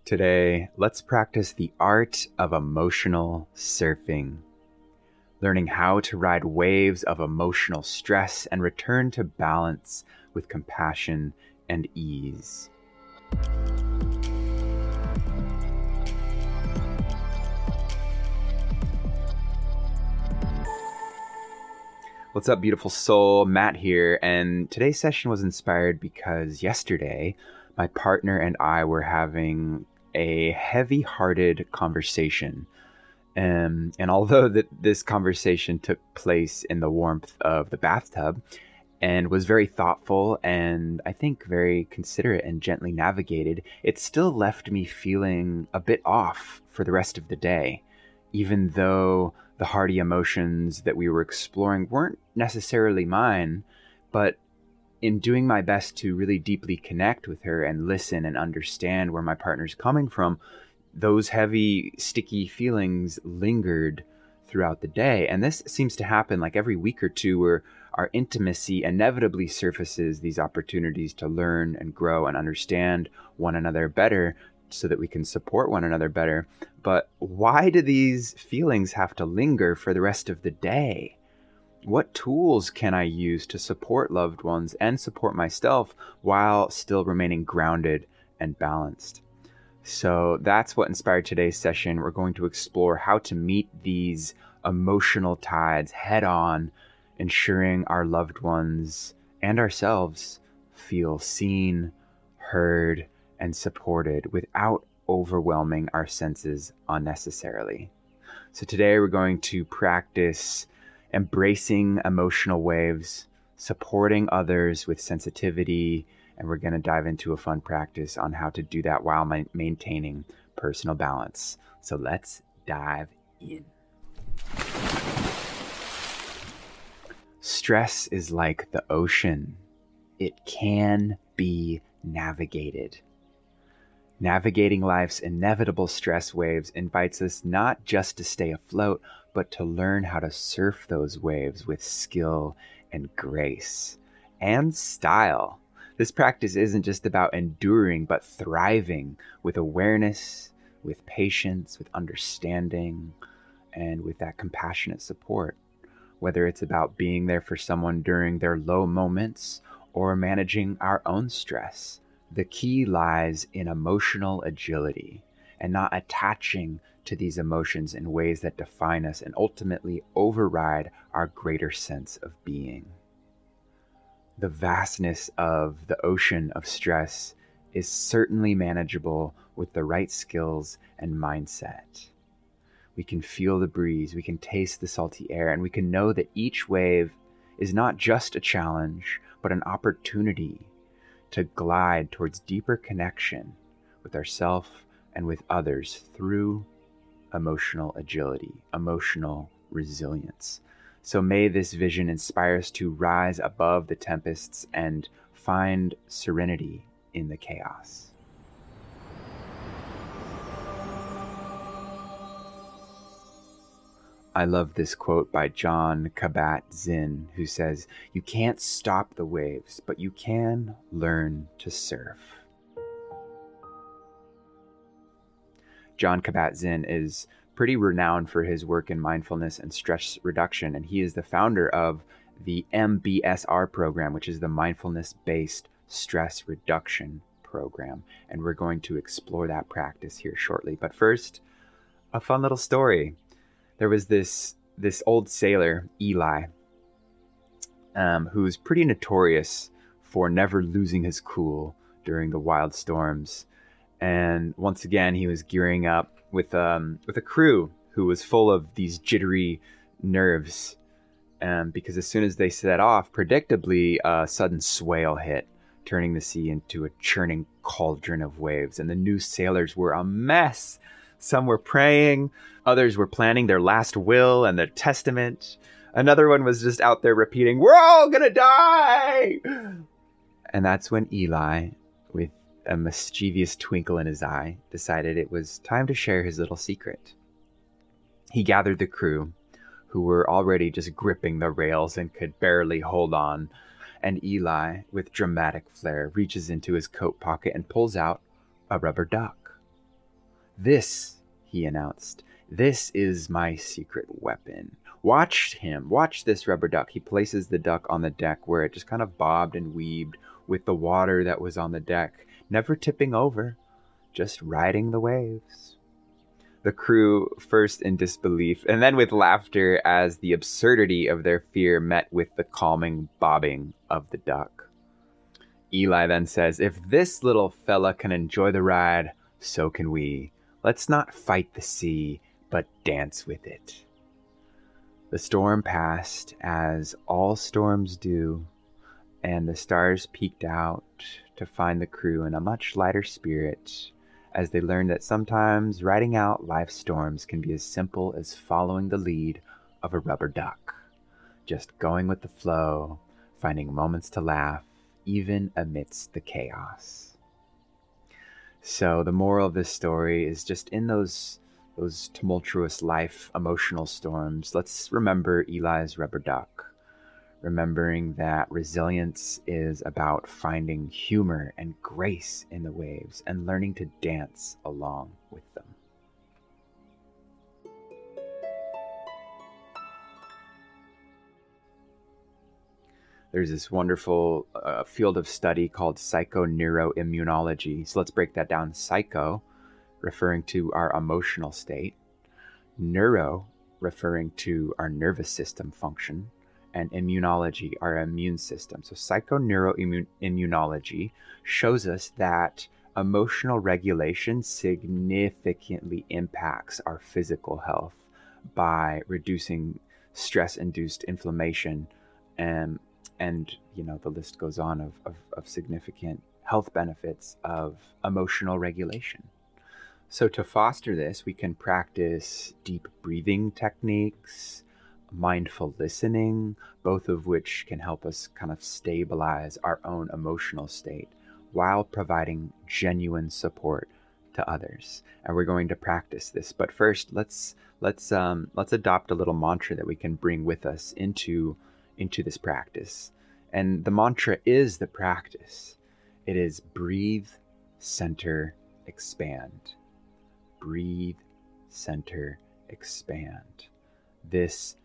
Today, let's practice the art of emotional surfing, learning how to ride waves of emotional stress and return to balance with compassion and ease. What's up, beautiful soul? Matt here, and today's session was inspired because yesterday my partner and I were having a heavy-hearted conversation. And although this conversation took place in the warmth of the bathtub and was very thoughtful and I think very considerate and gently navigated, it still left me feeling a bit off for the rest of the day, even though the hearty emotions that we were exploring weren't necessarily mine. But in doing my best to really deeply connect with her and listen and understand where my partner's coming from, those heavy, sticky feelings lingered throughout the day. And this seems to happen like every week or two, where our intimacy inevitably surfaces these opportunities to learn and grow and understand one another better so that we can support one another better. But why do these feelings have to linger for the rest of the day? What tools can I use to support loved ones and support myself while still remaining grounded and balanced? So that's what inspired today's session. We're going to explore how to meet these emotional tides head on, ensuring our loved ones and ourselves feel seen, heard, and supported without overwhelming our senses unnecessarily. So today we're going to practice embracing emotional waves, supporting others with sensitivity, and we're going to dive into a fun practice on how to do that while maintaining personal balance. So let's dive in. Stress is like the ocean. It can be navigated. Navigating life's inevitable stress waves invites us not just to stay afloat, but to learn how to surf those waves with skill and grace and style. This practice isn't just about enduring, but thriving with awareness, with patience, with understanding, and with that compassionate support. Whether it's about being there for someone during their low moments or managing our own stress, the key lies in emotional agility and not attaching to these emotions in ways that define us and ultimately override our greater sense of being. The vastness of the ocean of stress is certainly manageable with the right skills and mindset. We can feel the breeze, we can taste the salty air, and we can know that each wave is not just a challenge, but an opportunity to glide towards deeper connection with ourselves and with others through emotional agility, emotional resilience. So may this vision inspire us to rise above the tempests and find serenity in the chaos. I love this quote by Jon Kabat-Zinn, who says, "You can't stop the waves, but you can learn to surf." Jon Kabat-Zinn is pretty renowned for his work in mindfulness and stress reduction, and he is the founder of the MBSR program, which is the Mindfulness-Based Stress Reduction Program. And we're going to explore that practice here shortly. But first, a fun little story. There was this old sailor, Eli, who's pretty notorious for never losing his cool during the wild storms. And once again, he was gearing up with a crew who was full of these jittery nerves. Because as soon as they set off, predictably, a sudden swale hit, turning the sea into a churning cauldron of waves. And the new sailors were a mess. Some were praying, others were planning their last will and their testament. Another one was just out there repeating, "We're all gonna die!" And that's when Eli, with a mischievous twinkle in his eye, decided it was time to share his little secret. He gathered the crew, who were already just gripping the rails and could barely hold on. And Eli, with dramatic flair, reaches into his coat pocket and pulls out a rubber duck. "This," he announced, "this is my secret weapon. Watch this rubber duck." He places the duck on the deck where it just kind of bobbed and weaved with the water that was on the deck, never tipping over, just riding the waves. The crew, first in disbelief and then with laughter, as the absurdity of their fear met with the calming bobbing of the duck. Eli then says, "If this little fella can enjoy the ride, so can we. Let's not fight the sea, but dance with it." The storm passed, as all storms do, and the stars peeked out to find the crew in a much lighter spirit, as they learned that sometimes riding out life's storms can be as simple as following the lead of a rubber duck, just going with the flow, finding moments to laugh, even amidst the chaos. So the moral of this story is just in those tumultuous life emotional storms, let's remember Eli's rubber duck, remembering that resilience is about finding humor and grace in the waves and learning to dance along with them. There's this wonderful field of study called psychoneuroimmunology. So let's break that down. Psycho, referring to our emotional state. Neuro, referring to our nervous system function. And immunology, our immune system. So psychoneuroimmunology shows us that emotional regulation significantly impacts our physical health by reducing stress-induced inflammation, and the list goes on of significant health benefits of emotional regulation. So to foster this, we can practice deep breathing techniques, mindful listening, both of which can help us kind of stabilize our own emotional state while providing genuine support to others. And we're going to practice this. But first, let's adopt a little mantra that we can bring with us into this practice. And the mantra is the practice. It is breathe, center, expand. Breathe, center, expand. This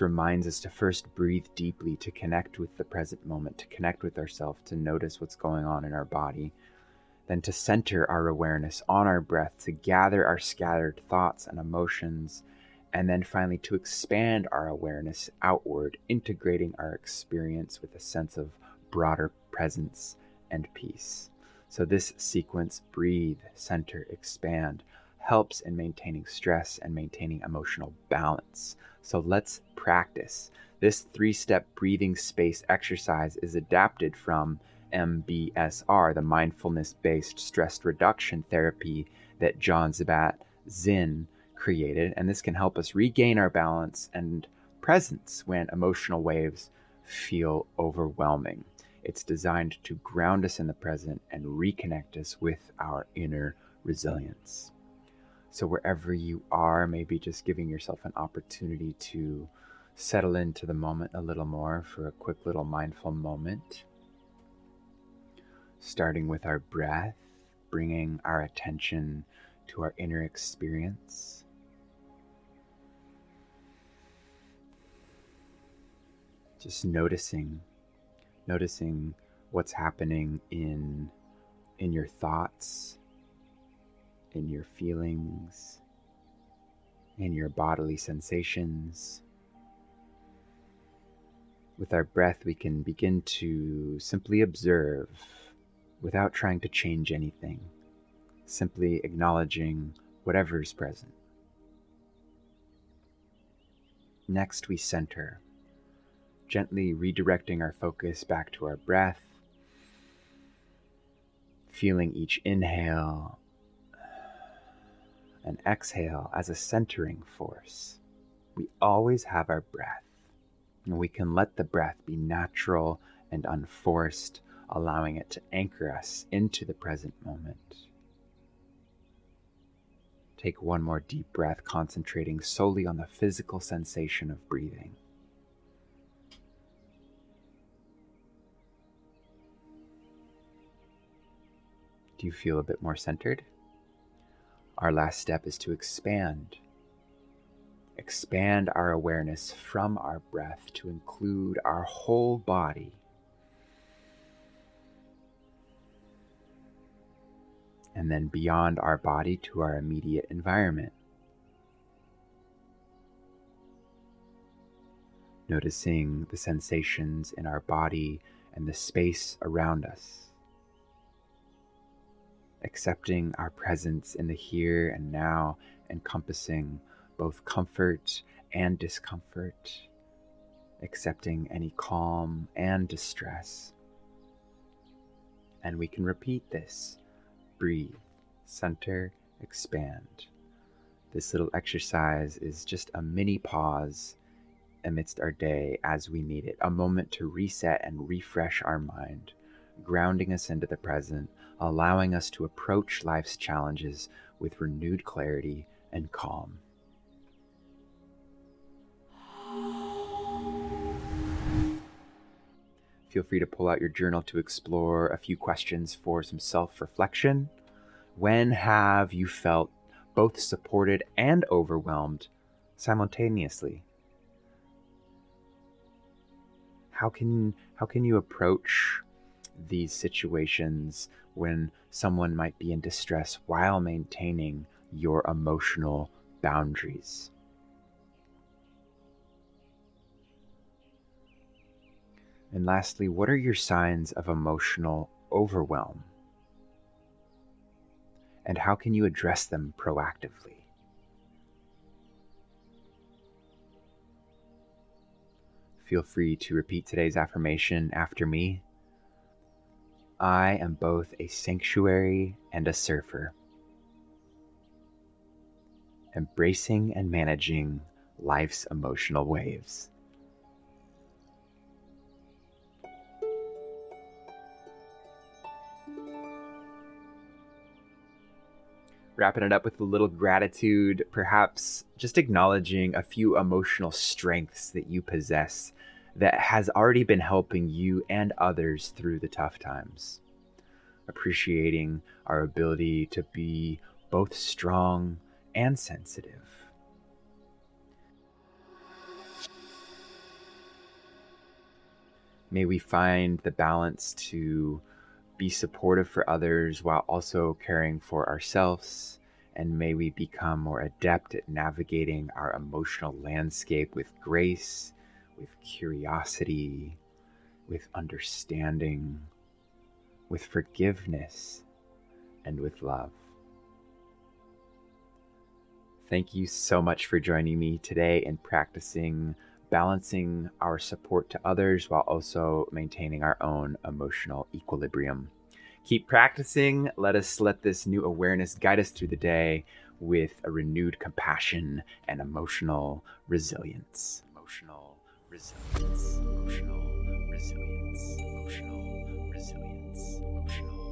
reminds us to first breathe deeply, to connect with the present moment, to connect with ourselves, to notice what's going on in our body, then to center our awareness on our breath, to gather our scattered thoughts and emotions, and then finally to expand our awareness outward, integrating our experience with a sense of broader presence and peace. So this sequence, breathe, center, expand, helps in maintaining stress and maintaining emotional balance. So let's practice. This 3-step breathing space exercise is adapted from MBSR, the mindfulness-based stress reduction therapy that John Kabat-Zinn created, and this can help us regain our balance and presence when emotional waves feel overwhelming. It's designed to ground us in the present and reconnect us with our inner resilience. So wherever you are, maybe just giving yourself an opportunity to settle into the moment a little more for a quick little mindful moment. Starting with our breath, bringing our attention to our inner experience. Just noticing what's happening in your thoughts, in your feelings, in your bodily sensations. With our breath, we can begin to simply observe without trying to change anything, simply acknowledging whatever is present. Next, we center, gently redirecting our focus back to our breath, feeling each inhale and exhale as a centering force. We always have our breath, and we can let the breath be natural and unforced, allowing it to anchor us into the present moment. Take one more deep breath, concentrating solely on the physical sensation of breathing. Do you feel a bit more centered? Our last step is to expand. Expand our awareness from our breath to include our whole body. And then beyond our body to our immediate environment. Noticing the sensations in our body and the space around us. Accepting our presence in the here and now, encompassing both comfort and discomfort. Accepting any calm and distress. And we can repeat this. Breathe, center, expand. This little exercise is just a mini pause amidst our day as we need it, a moment to reset and refresh our mind, grounding us into the present, allowing us to approach life's challenges with renewed clarity and calm. Feel free to pull out your journal to explore a few questions for some self-reflection. When have you felt both supported and overwhelmed simultaneously? How can you approach these situations when someone might be in distress while maintaining your emotional boundaries? And lastly, what are your signs of emotional overwhelm? And how can you address them proactively? Feel free to repeat today's affirmation after me. I am both a sanctuary and a surfer, embracing and managing life's emotional waves. Wrapping it up with a little gratitude, perhaps just acknowledging a few emotional strengths that you possess that has already been helping you and others through the tough times. Appreciating our ability to be both strong and sensitive. May we find the balance to be supportive for others while also caring for ourselves, and may we become more adept at navigating our emotional landscape with grace, with curiosity, with understanding, with forgiveness, and with love. Thank you so much for joining me today in practicing balancing our support to others while also maintaining our own emotional equilibrium. Keep practicing. Let this new awareness guide us through the day with a renewed compassion and emotional resilience. Emotional resilience. Emotional resilience. Emotional resilience. Emotional